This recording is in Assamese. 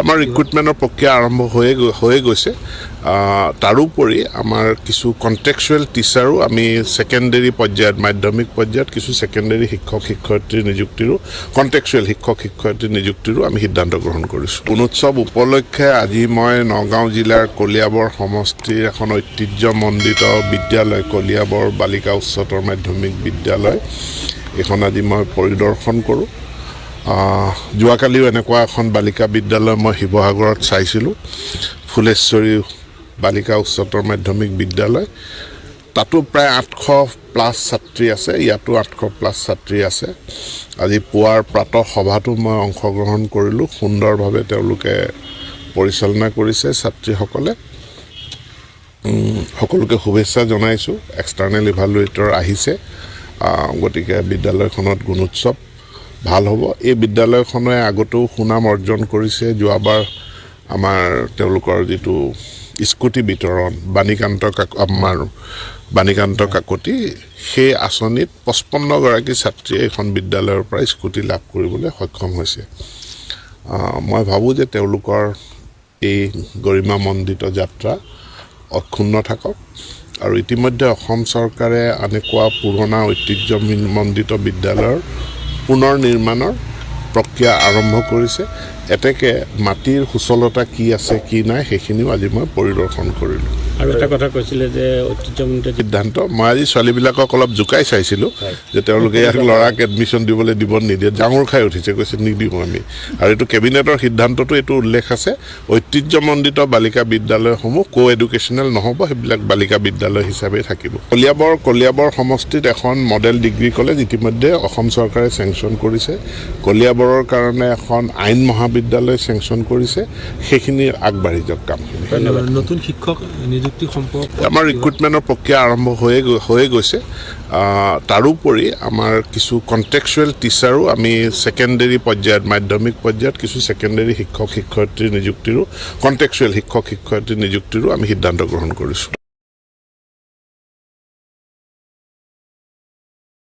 আমাৰ ৰিক্ৰুটমেণ্টৰ প্ৰক্ৰিয়া আৰম্ভ হৈ গৈছে তাৰোপৰি আমাৰ কিছু কণ্টেক্সুৱেল টিচাৰো আমি সেকেন্ডাৰী পৰ্যায়ত মাধ্যমিক পৰ্যায়ত কিছু সেকেন্ডাৰী শিক্ষক শিক্ষয়িত্ৰী নিযুক্তিৰো কণ্টেক্সুৱেল শিক্ষক শিক্ষয়িত্ৰী নিযুক্তিৰো আমি সিদ্ধান্ত গ্ৰহণ কৰিছোঁ গুণোৎসৱ উপলক্ষে আজি মই নগাঁও জিলাৰ কলিয়াবৰ সমষ্টিৰ এখন ঐতিহ্যমণ্ডিত বিদ্যালয় কলিয়াবৰ বালিকা উচ্চতৰ মাধ্যমিক বিদ্যালয় এখন আজি মই পৰিদৰ্শন কৰোঁ যোৱাকালিও এনেকুৱা এখন বালিকা বিদ্যালয় মই শিৱসাগৰত চাইছিলোঁ ফুলেশ্বৰী বালিকা উচ্চতৰ মাধ্যমিক বিদ্যালয় তাতো প্ৰায় 800+ ছাত্ৰী আছে ইয়াতো 800+ ছাত্ৰী আছে আজি পুৱাৰ প্ৰাতঃ সভাটো মই অংশগ্ৰহণ কৰিলোঁ সুন্দৰভাৱে তেওঁলোকে পৰিচালনা কৰিছে ছাত্ৰীসকলে সকলোকে শুভেচ্ছা জনাইছোঁ এক্সটাৰ্নেল ইভালুৱেটৰ আহিছে গতিকে বিদ্যালয়খনত গুণোৎসৱ ভাল হ'ব এই বিদ্যালয়খনে আগতেও সুনাম অৰ্জন কৰিছে যোৱাবাৰ আমাৰ তেওঁলোকৰ যেটো স্কুটি বিতৰণ বাণীকান্ত কাকতি সেই আঁচনিত 55 গৰাকী ছাত্ৰীয়ে এখন বিদ্যালয়ৰ পৰা স্কুটি লাভ কৰিবলৈ সক্ষম হৈছে মই ভাবোঁ যে তেওঁলোকৰ এই গৰিমামণ্ডিত যাত্ৰা অক্ষুণ্ণ থাকক আৰু ইতিমধ্যে অসম চৰকাৰে এনেকুৱা পুৰণা ঐতিহ্যমণ্ডিত বিদ্যালয়ৰ পুনৰ নিৰ্মাণৰ প্ৰক্ৰিয়া আৰম্ভ কৰিছে এতেকে মাটিৰ সুচলতা কি আছে কি নাই সেইখিনিও আজি মই পৰিদৰ্শন কৰিলোঁ আৰু এটা কথা কৈছিলে যে ঐতিহ্যমণ্ডিত সিদ্ধান্ত মই আজি ছোৱালীবিলাকক অলপ জুকাই চাইছিলোঁ যে তেওঁলোকে ইয়াক ল'ৰাক এডমিশ্যন দিবলৈ দিব নিদিয়ে জাঙুৰ খাই উঠিছে কৈছে নিদিওঁ আমি আৰু এইটো কেবিনেটৰ সিদ্ধান্তটো এইটো উল্লেখ আছে ঐতিহ্যমণ্ডিত বালিকা বিদ্যালয়সমূহ কো এডুকেশ্যনেল নহ'ব সেইবিলাক বালিকা বিদ্যালয় হিচাপে থাকিব কলিয়াবৰ সমষ্টিত এখন মডেল ডিগ্ৰী কলেজ ইতিমধ্যে অসম চৰকাৰে চেংচন কৰিছে কলিয়াবৰৰ কাৰণে এখন আইন মহাবিদ্যালয় চেংচন কৰিছে সেইখিনি আগবাঢ়ি যাওক কামখিনি নতুন শিক্ষক নিযুক্তি সম্পৰ্ক আমাৰ ৰিক্ৰুটমেণ্টৰ প্ৰক্ৰিয়া আৰম্ভ হৈ গৈছে তাৰোপৰি আমাৰ কিছু কণ্টেক্সুৱেল টিচাৰো আমি সেকেন্ডাৰী পৰ্যায়ত মাধ্যমিক পৰ্যায়ত কিছু সেকেন্ডাৰী শিক্ষক শিক্ষয়িত্ৰী নিযুক্তিৰো কণ্টেক্সুৱেল শিক্ষক শিক্ষয়িত্ৰী নিযুক্তিৰো আমি সিদ্ধান্ত গ্ৰহণ কৰিছোঁ